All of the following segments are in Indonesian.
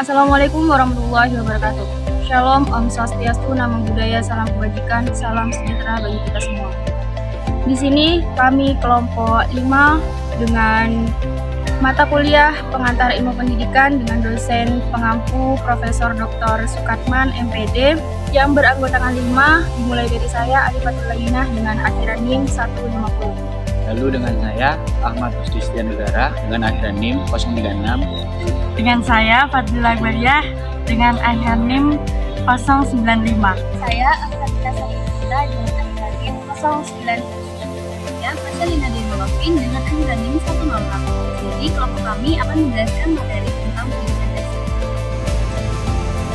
Assalamualaikum warahmatullahi wabarakatuh. Shalom, Om Swastiastu, Namo Buddhaya, salam kebajikan, salam sejahtera bagi kita semua. Di sini kami kelompok 5 dengan mata kuliah pengantar ilmu pendidikan dengan dosen pengampu Profesor Dr. Sukatman, MPD, yang beranggotakan 5, dimulai dari saya, Alifatul Lainah, dengan akhiran NIM 150. Lalu dengan saya, Ahmad Rusdi Setianegara, dengan akhiran NIM 036. Dengan saya, Fadila Gbariah, dengan akhiran NIM 095. Saya, Ahmadita Sayyidita, dengan akhiran NIM 090. Dan Fasalina Dinulofin, dengan akhiran NIM 106. Jadi, kelompok kami akan menjelaskan materi tentang pendidikan dasar.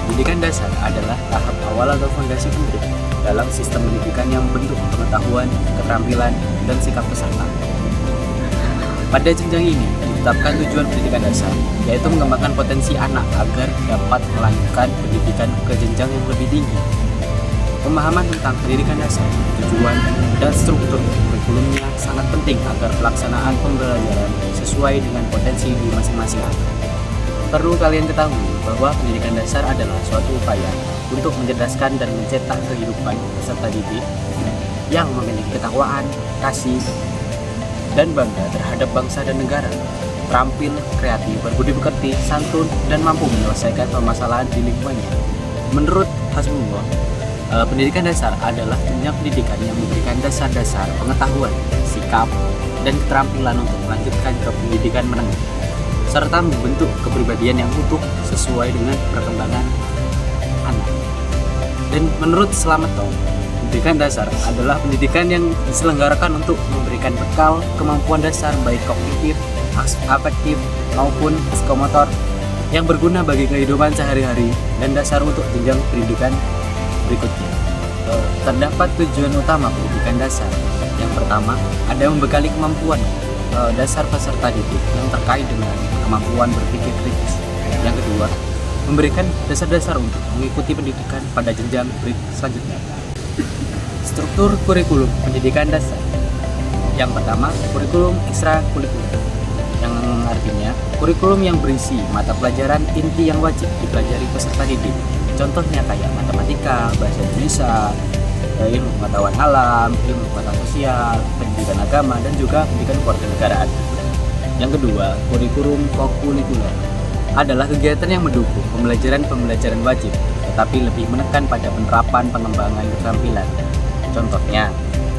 Pendidikan dasar adalah tahap awal atau fondasi penting dalam sistem pendidikan yang membentuk pengetahuan, keterampilan, dan sikap peserta. Pada jenjang ini, ditetapkan tujuan pendidikan dasar, yaitu mengembangkan potensi anak agar dapat melanjutkan pendidikan ke jenjang yang lebih tinggi. Pemahaman tentang pendidikan dasar, tujuan, dan struktur kurikulumnya sangat penting agar pelaksanaan pembelajaran sesuai dengan potensi di masing-masing anak. Perlu kalian ketahui bahwa pendidikan dasar adalah suatu upaya untuk mencerdaskan dan mencetak kehidupan peserta didik yang memiliki ketakwaan, kasih, dan bangga terhadap bangsa dan negara, terampil, kreatif, berbudi pekerti, santun, dan mampu menyelesaikan permasalahan di lingkungannya. Menurut Hasbullah, pendidikan dasar adalah jenjang pendidikan yang memberikan dasar-dasar pengetahuan, sikap, dan keterampilan untuk melanjutkan ke pendidikan menengah, serta membentuk kepribadian yang utuh sesuai dengan perkembangan anak. Dan menurut Slamet Tong, pendidikan dasar adalah pendidikan yang diselenggarakan untuk memberikan bekal kemampuan dasar baik kognitif, afektif, maupun psikomotor yang berguna bagi kehidupan sehari-hari dan dasar untuk jenjang pendidikan berikutnya. Terdapat tujuan utama pendidikan dasar. Yang pertama, ada membekali kemampuan dasar peserta didik yang terkait dengan kemampuan berpikir kritis. Yang kedua, memberikan dasar-dasar untuk mengikuti pendidikan pada jenjang selanjutnya. Struktur kurikulum pendidikan dasar. Yang pertama, kurikulum ekstrakurikuler, yang artinya kurikulum yang berisi mata pelajaran inti yang wajib dipelajari peserta didik. Contohnya kayak matematika, bahasa Indonesia, ilmu pengetahuan alam, ilmu pengetahuan sosial, pendidikan agama, dan juga pendidikan kewarganegaraan. Yang kedua, kurikulum kokurikuler adalah kegiatan yang mendukung pembelajaran wajib, tetapi lebih menekan pada penerapan pengembangan keterampilan. Contohnya,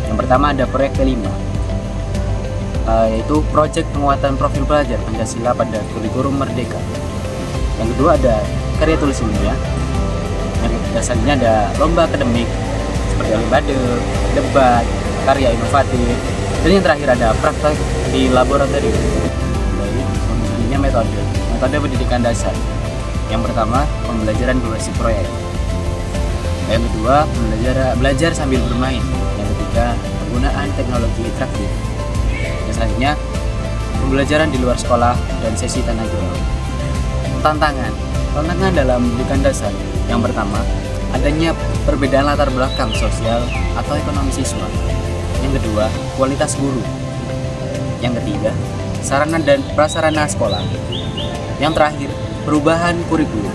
yang pertama ada proyek kelima, yaitu proyek penguatan profil pelajar Pancasila pada kurikulum Merdeka. Yang kedua ada karya tulis ilmiah, yang dasarnya ada lomba akademik seperti olimpiade, debat, karya inovatif, dan yang terakhir ada praktek di laboratorium. Jadi, ini metode pendidikan dasar. Yang pertama, pembelajaran berbasis proyek. Yang kedua, belajar sambil bermain. Yang ketiga, penggunaan teknologi interaktif. Yang selanjutnya, pembelajaran di luar sekolah dan sesi tanya jawab. Tantangan dalam pendidikan dasar. Yang pertama, adanya perbedaan latar belakang sosial atau ekonomi siswa. Yang kedua, kualitas guru. Yang ketiga, sarana dan prasarana sekolah. Yang terakhir, perubahan kurikulum.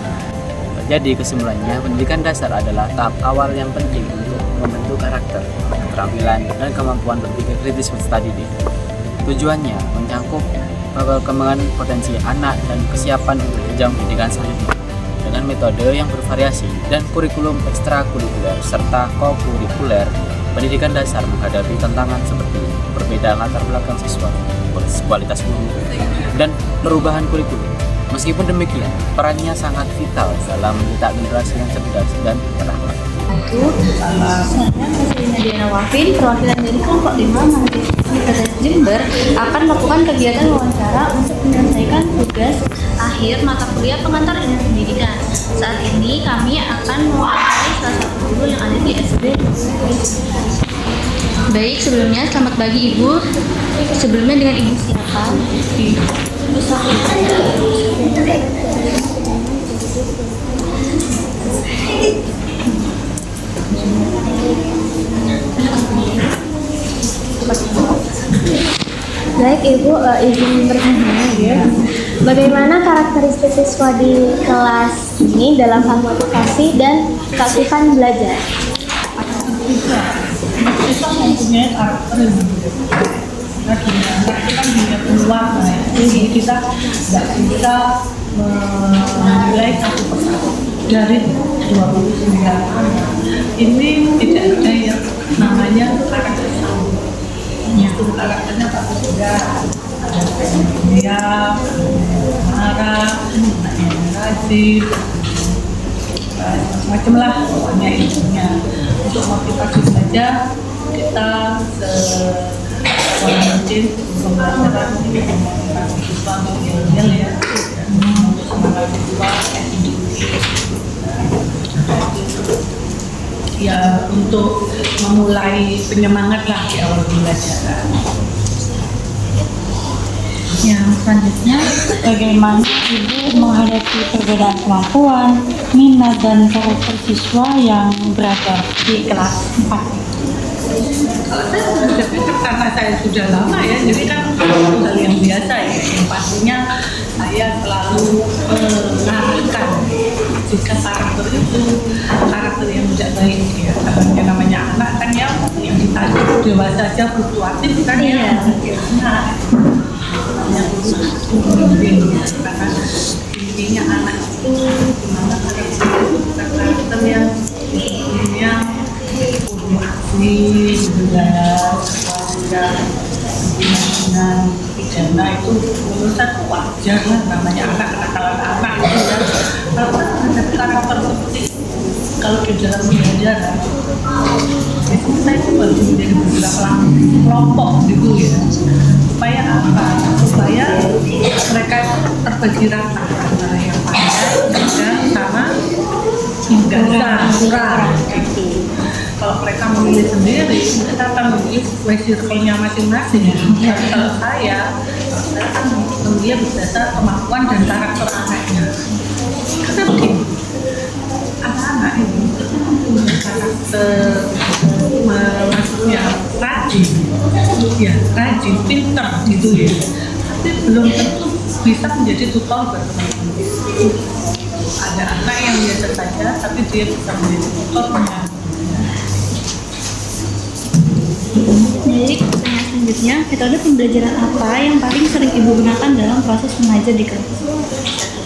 Jadi kesimpulannya, pendidikan dasar adalah tahap awal yang penting untuk membentuk karakter, keterampilan, dan kemampuan berpikir kritis peserta didik. Tujuannya mencangkup perkembangan potensi anak dan kesiapan untuk jenjang pendidikan selanjutnya dengan metode yang bervariasi dan kurikulum ekstrakurikuler serta kokurikuler. Pendidikan dasar menghadapi tantangan seperti perbedaan latar belakang siswa, kualitas guru, dan perubahan kurikulum. Meskipun demikian, perannya sangat vital dalam mencetak generasi yang cerdas dan berakhlak. Saya, Fasalina Diana Wafin, perwakilan dari kelompok 5 Universitas Jember, akan melakukan kegiatan wawancara untuk menyelesaikan tugas akhir mata kuliah pengantar ilmu pendidikan. Saat ini kami akan mewawancarai salah satu guru yang ada di SD. Baik, sebelumnya selamat pagi Ibu. Sebelumnya dengan Ibu siapa? Ibu Safri. Baik Ibu, izin bertanya ya. Bagaimana karakteristik siswa di kelas ini dalam hal motivasi dan keaktifan belajar? Siswa mempunyai karakter yang berbeda. Nah, dunia anak itu kan dunia peluang, jadi kita tidak bisa menilai satu persatu dari 29 anak. Ini tidak ada yang namanya karakter sama. Itu karakternya bagus juga. Ada dia, marah, rajin, macam lah pokoknya intinya. Untuk motivasi belajar kita mungkin pembelajaran ini memotivasi siswa untuk yel ya, untuk semangat siswa ya, untuk memulai penyemangat lah di awal pembelajaran. Yang selanjutnya, bagaimana Ibu menghadapi perbedaan kemampuan, minat, dan karakter siswa yang beragam di kelas 4? Kalau saya menghadapi karena saya sudah lama ya, jadi kan itu hal yang biasa ya. Yang pastinya saya selalu mengarahkan jika karakter itu karakter yang tidak baik ya. Karena namanya anak kan ya, yang kita dewasa saja fluktuatif kan ya. Nah, karena intinya anak itu gimana karakter itu bukan karakter yang punya asli dengan pidana itu menurut saya wajar lah, namanya anak anak itu ya. Kalau ada karakter seperti kalau di dalam pembelajaran itu saya coba menjadi beberapa kelompok gitu ya, supaya apa? Supaya mereka terbagi rata antara yang pandai dan sama enggak kurang gitu. Kalau mereka memilih sendiri, mereka akan memilih sesuai circle-nya masing-masing. Tapi kalau saya akan memilih berdasar kemampuan dan karakter anaknya. Karena begini, anak-anak ini punya karakter maksudnya rajin, ya rajin, pintar gitu ya. Tapi belum tentu bisa menjadi tutor buat teman-teman. Ada anak yang biasa saja, tapi dia bisa menjadi tutor dengan. Jadi pertanyaan selanjutnya, metode pembelajaran apa yang paling sering Ibu gunakan dalam proses mengajar di kelas?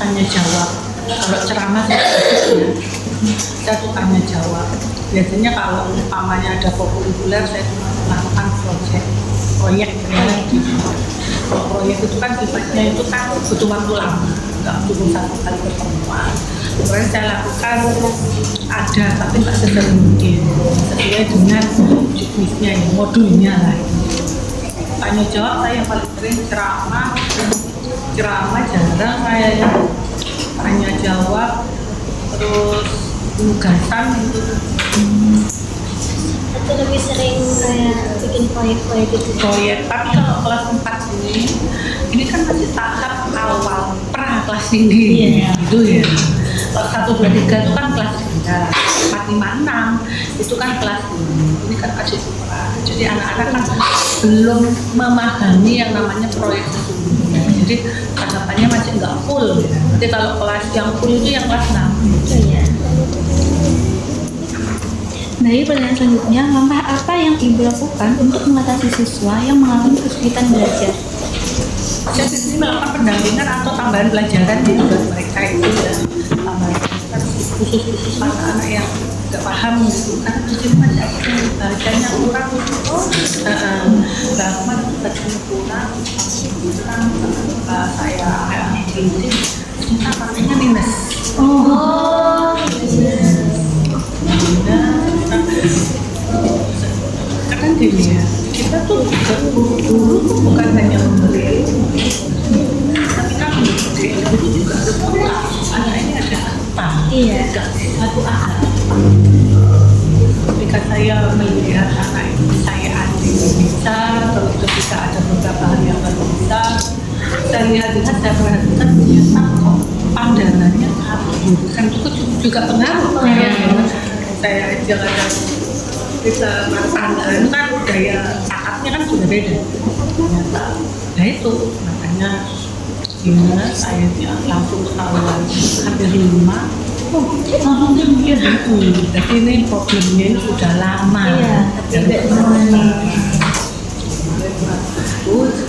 Tanya jawab. Kalau ceramah saya tuh tanya jawab. Biasanya kalau umpamanya ada vokabuler, saya cuma melakukan proyek gitu. Kalau proyek itu kan sifatnya itu kan butuh waktu lama, nggak butuh satu kali pertemuan. Kemudian saya lakukan ada, tapi nggak sesering mungkin, sesuai dengan jenisnya ya, modulnya lah. Tanya jawab saya yang paling sering ceramah jarang saya ya. Tanya jawab, terus tugasan gitu. Atau lebih sering kayak bikin proyek-proyek gitu? Proyek, tapi kalau kelas 4 ini kan masih tahap awal kelas tinggi gitu ya. Kalau 1, 2, 3 itu kan kelas 3, 4, 5, 6 itu kan kelas tinggi. Ini kan masih pra. Jadi anak-anak kan belum memahami yang namanya proyek sesungguhnya. Jadi tanggapannya masih nggak full ya. Nanti kalau kelas yang full itu yang kelas 6. Iya. Baik, pertanyaan selanjutnya, langkah apa yang Ibu lakukan untuk mengatasi siswa yang mengalami kesulitan belajar? Saya di sini melakukan pendampingan atau tambahan pelajaran di buat mereka itu ya, tambahan khusus anak-anak yang nggak paham gitu kan, di sini masih ada yang bacanya kurang, bahkan bacanya kurang, saya kritik, kita pakainya minus. Karena gini ya, kita tuh dulu tuh bukan hanya memberi, tapi kan memberi itu juga ada pola. Anak ini ada apa? Iya. Gak satu arah. Ketika saya melihat anak ini saya adik bisa, terus ketika ada beberapa hal yang baru bisa, saya lihat-lihat, saya perhatikan ternyata kok pandangannya kan itu juga pengaruh ya. Saya jangan bisa pandangan kan gaya cakapnya kan sudah beda ternyata. Nah itu makanya dinas, akhirnya langsung ketahuan hampir 5. Langsung dia mikir jadi ini problemnya ini sudah lama.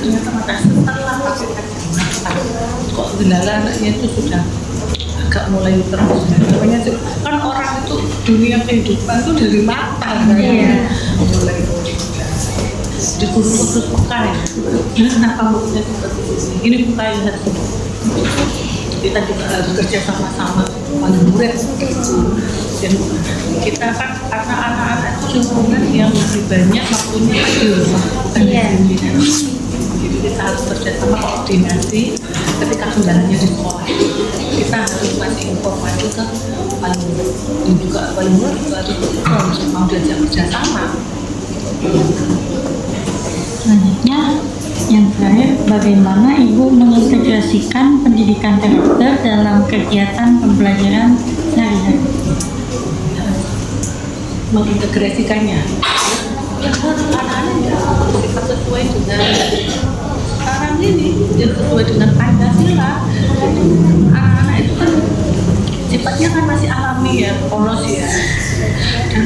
Ternyata mata setelah pakai kacamata kok gendala anaknya itu sudah agak mulai terus. Namanya kan orang itu dunia kehidupan itu dari mata kan. Mulai dikurus bukan ya. Kenapa mulutnya seperti ini? Ini bukan yang harus kita juga harus kerja sama-sama dengan murid gitu. Dan kita kan karena anak-anak itu lingkungan yang lebih banyak waktunya di rumah bukan di sini. Jadi kita harus kerja sama koordinasi ketika kendalanya di sekolah. Kita harus kasih informasi ke wali murid dan juga wali murid juga harus mau diajak kerja sama. Selanjutnya, yang terakhir, bagaimana Ibu mengintegrasikan pendidikan karakter dalam kegiatan pembelajaran sehari-hari? Mengintegrasikannya ya harus anak-anak sifat sesuai dengan sekarang ini yang sesuai dengan Pancasila. Anak-anak itu kan sifatnya kan masih alami ya, polos ya, dan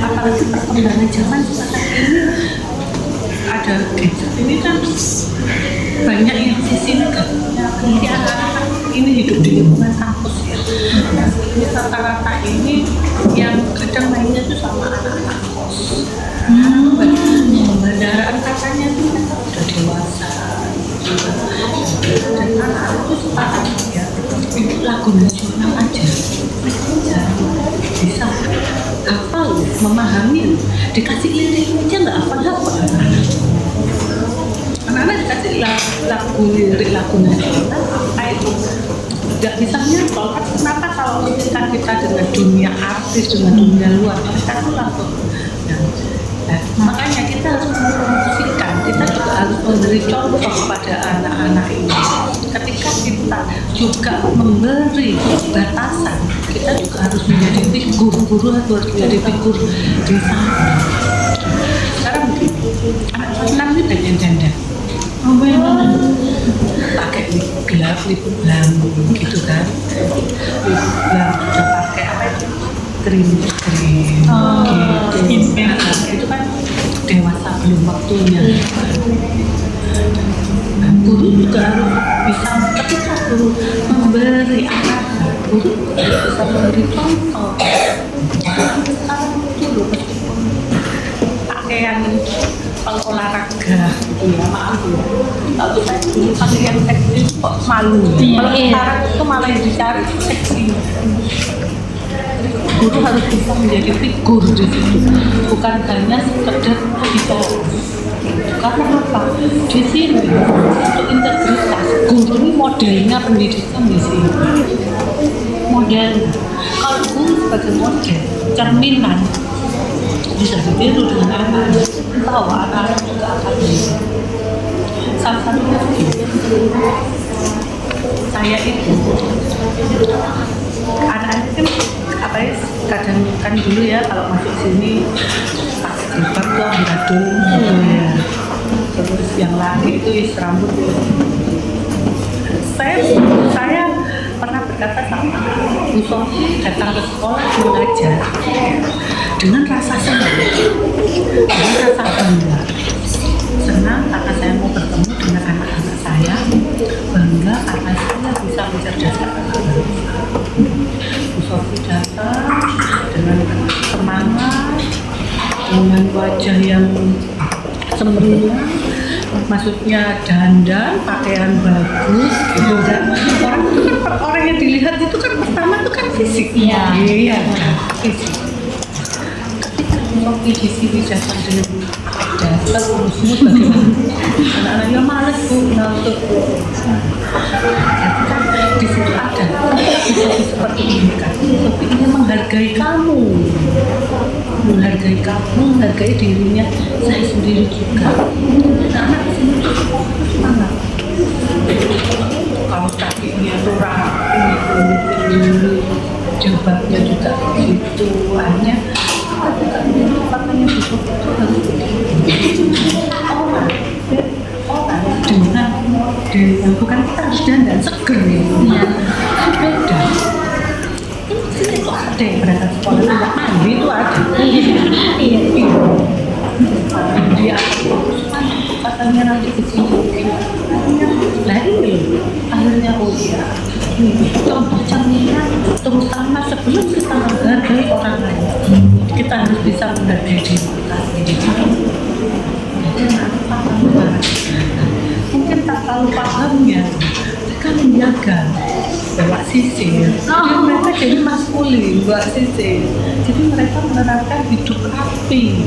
apalagi perkembangan zaman sekarang ini ada gadget ini kan banyak yang sisi negatifnya. Jadi anak-anak ini hidup di lingkungan kampus ya. Nah, ini rata-rata ini yang kadang mainnya itu sama anak-anak kos. Pembandaraan katanya itu mereka udah dewasa. Dan anak-anak itu sekarang ya itu lagu nasional aja. Mereka bisa hafal, memahami, dikasih lirik aja nggak hafal-hafal. Anak-anak dikasih lagu lirik lagu nasional apa itu nggak bisa nyantol kan. Kenapa kalau kita dengan dunia artis, dengan dunia luar, mereka tuh langsung makanya kita harus mempromosikan, kita juga harus memberi contoh kepada anak-anak ini. Ketika kita juga memberi batasan, kita juga harus menjadi figur, guru harus menjadi figur di sana. Sekarang anak kelas 6 ini pengen dandan pakai lip balm gitu kan, lip balm udah pakai apa itu krim itu kan dewasa belum waktunya. Nah, guru juga harus bisa ketika guru memberi anak, guru harus bisa memberi contoh. Sekarang itu loh meskipun pakaian olahraga gitu ya, maaf ya. Kalau saya dulu pakaian seksi kok malu. Kalau sekarang itu malah yang dicari seksi. Guru harus bisa menjadi figur di situ, bukan hanya sekedar bicara. Karena apa? Di sini untuk integritas, guru ini modelnya pendidikan di sini. Model, kalau guru sebagai model, cerminan bisa ditiru dengan anak-anak. Tahu anak-anak juga akan bisa. Salah satunya saya itu anak-anak kan apa ya, kadang kan dulu ya kalau masuk sini pas jilbab tuh amburadul ya. Terus yang lari itu is rambut. Saya pernah berkata sama Bu Sofi datang ke sekolah mengajar dengan rasa senang, dengan rasa bangga. Senang karena saya mau bertemu dengan anak-anak saya, bangga karena saya bisa mencerdaskan anak-anak. Bu Sofi datang dengan semangat, dengan wajah yang cemerlang, maksudnya dandan, pakaian bagus gitu kan. Orang yang dilihat itu kan pertama itu kan fisik. Iya kan, fisik. Ketika Bu Sofi di sini datang dengan dasar urusmu bagaimana? Anak-anaknya males Bu, ngantuk Bu. Di situ ada seperti ini kan. Sofi ini menghargai kamu, menghargai dirinya saya sendiri juga. Anak di sini tuh semangat. Kalau kakinya tuh rapi, jilbabnya juga begitu, hanya pakainya itu harus begitu. Orang dengan bukan kita harus dandan seger ya. Iya. Beda. Ini kok ada yang berangkat sekolah tidak mandi itu ada. Iya. Dia katanya nanti ke sini. Nah ini akhirnya contoh cerminan terutama sebelum kita menghargai orang lain, kita harus bisa menghargai diri kita sendiri. Mungkin tak terlalu pahamnya, mereka menjaga bawa sisir. Jadi mereka jadi maskulin, bawa sisir. Jadi mereka menerapkan hidup rapi,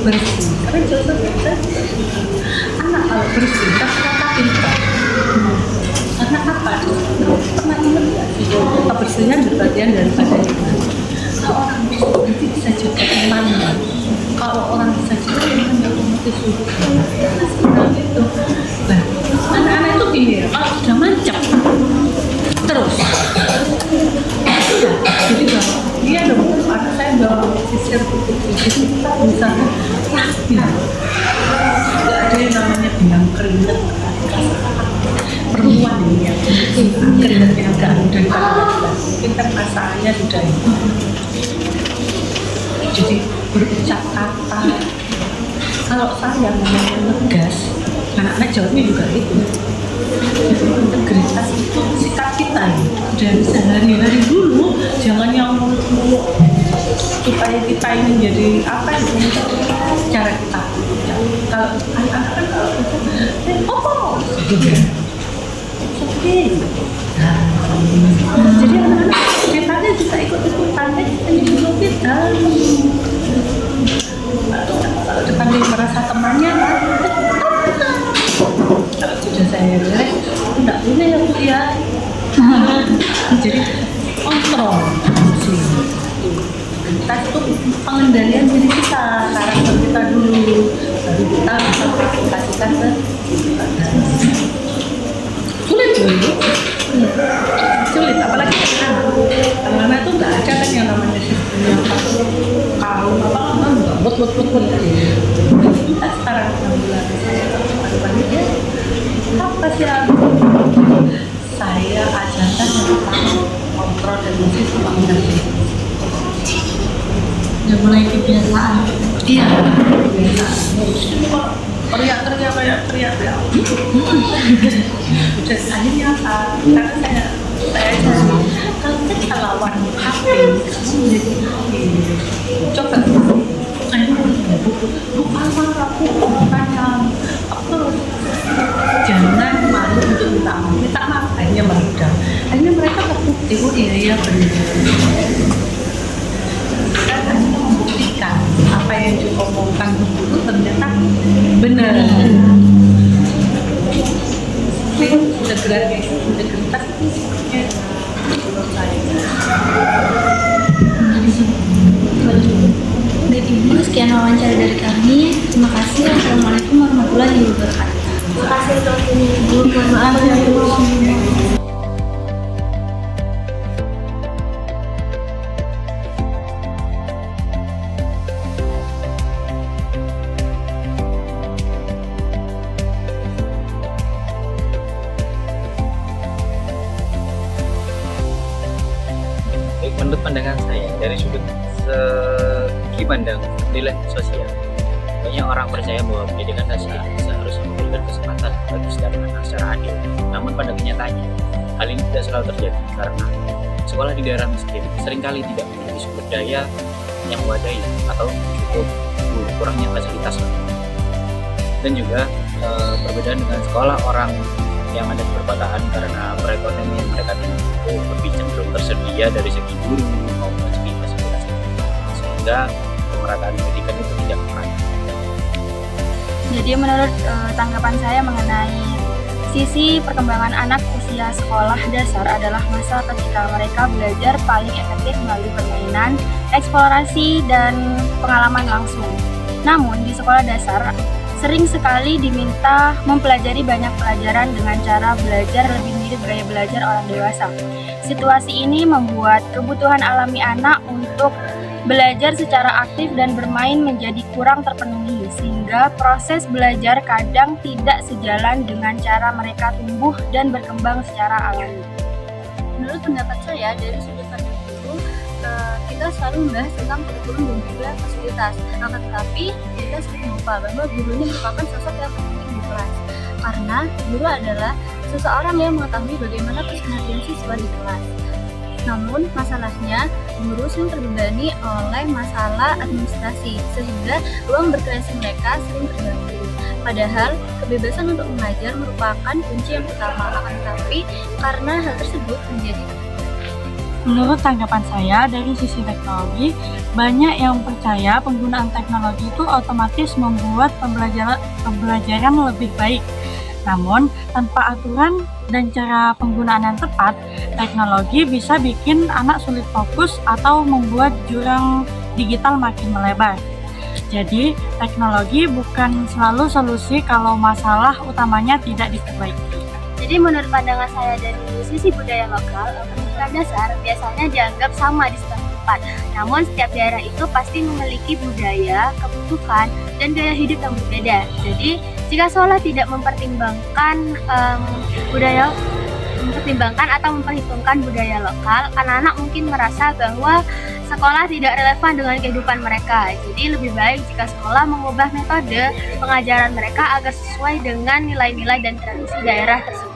bersih. Karena biasanya anak kalau bersih, rata-rata pintar. Karena apa? Pernah ingat nggak sih? Kebersihan berbagian daripada iman. Kalau orang berarti bisa jaga imannya. Kalau orang bisa jaga imannya otomatis sudah. Itu. Nah, anak-anak itu gini, kalau sudah mancap terus. Ya, jadi dia dong. Anak saya bawa sisir putih. Jadi kita bisa rapi. Tidak ada yang namanya bilang keringat. Perempuan ini ya, keringatnya agak mudah banget. Kita perasaannya sudah itu. Jadi berucap kata. Kalau saya namanya ngegas, anak-anak jawabnya juga itu. Integritas itu sikap kita ya. Dan sehari-hari dulu, jangan yang muluk-muluk supaya kita ini jadi apa itu cara kita. Kalau anak-anak kan kalau kita, jadi anak-anak ceritanya kita ikut-ikutan kita juga kita kalau dipanggil merasa temannya kalau sudah saya lihat tidak boleh ya Bu ya. Jadi kontrol kita itu pengendalian diri kita, karakter kita dulu baru kita bisa aplikasikan ke sulit apalagi anak-anak itu nggak ada kan yang namanya sistem yang kalau nggak buat kita sekarang 6 bulan pagi dia apa sih saya ajarkan yang pertama kontrol dan sistem pengendali Udah mulai kebiasaan. iya teriak-teriak kayak teriak ya udah akhirnya apa karena saya kalau kita lawan HP kamu jadi coba bukan aku jangan malu untuk minta maaf akhirnya meredam akhirnya mereka terbukti oh iya benar kan membuktikan apa yang diomongkan dulu ternyata benar. Integritas itu sebenarnya menurut saya. Baik Ibu, sekian wawancara dari kami. Terima kasih. Assalamualaikum warahmatullahi wabarakatuh. Terima kasih untuk ini Ibu. Mohon maaf ya Bu. Menurut pandangan saya dari sudut segi pandang nilai sosial, banyak orang percaya bahwa pendidikan dasar seharusnya memberikan kesempatan bagi setiap anak secara adil. Namun pada kenyataannya, hal ini tidak selalu terjadi karena sekolah di daerah miskin seringkali tidak memiliki sumber daya yang memadai atau cukup kurangnya fasilitas. Dan juga perbedaan dengan sekolah orang yang ada di perkotaan karena perekonomian mereka itu lebih cenderung tersedia dari segi guru maupun segi fasilitas, sehingga pemerataan pendidikan itu tidak merata. Jadi menurut tanggapan saya mengenai sisi perkembangan anak usia sekolah dasar adalah masa ketika mereka belajar paling efektif melalui permainan, eksplorasi, dan pengalaman langsung. Namun di sekolah dasar sering sekali diminta mempelajari banyak pelajaran dengan cara belajar lebih mirip gaya belajar orang dewasa. Situasi ini membuat kebutuhan alami anak untuk belajar secara aktif dan bermain menjadi kurang terpenuhi, sehingga proses belajar kadang tidak sejalan dengan cara mereka tumbuh dan berkembang secara alami. Menurut pendapat saya, dari sudut pandang guru, kita selalu membahas tentang kurikulum dan juga fasilitas. Akan tetapi, kita sering lupa bahwa guru ini merupakan sosok yang penting di kelas. Karena guru adalah seseorang yang mengetahui bagaimana keseharian siswa di kelas. Namun, masalahnya, guru sering terbebani oleh masalah administrasi, sehingga ruang berkreasi mereka sering terganggu. Padahal, kebebasan untuk mengajar merupakan kunci yang utama, akan tetapi karena hal tersebut menjadi Menurut tanggapan saya, dari sisi teknologi, banyak yang percaya penggunaan teknologi itu otomatis membuat pembelajaran lebih baik. Namun, tanpa aturan dan cara penggunaan yang tepat, teknologi bisa bikin anak sulit fokus atau membuat jurang digital makin melebar. Jadi, teknologi bukan selalu solusi kalau masalah utamanya tidak diperbaiki. Jadi menurut pandangan saya dari sisi budaya lokal, pendidikan dasar biasanya dianggap sama di setiap tempat. Namun setiap daerah itu pasti memiliki budaya, kebutuhan, dan gaya hidup yang berbeda. Jadi jika sekolah tidak mempertimbangkan atau memperhitungkan budaya lokal, anak-anak mungkin merasa bahwa sekolah tidak relevan dengan kehidupan mereka. Jadi lebih baik jika sekolah mengubah metode pengajaran mereka agar sesuai dengan nilai-nilai dan tradisi daerah tersebut.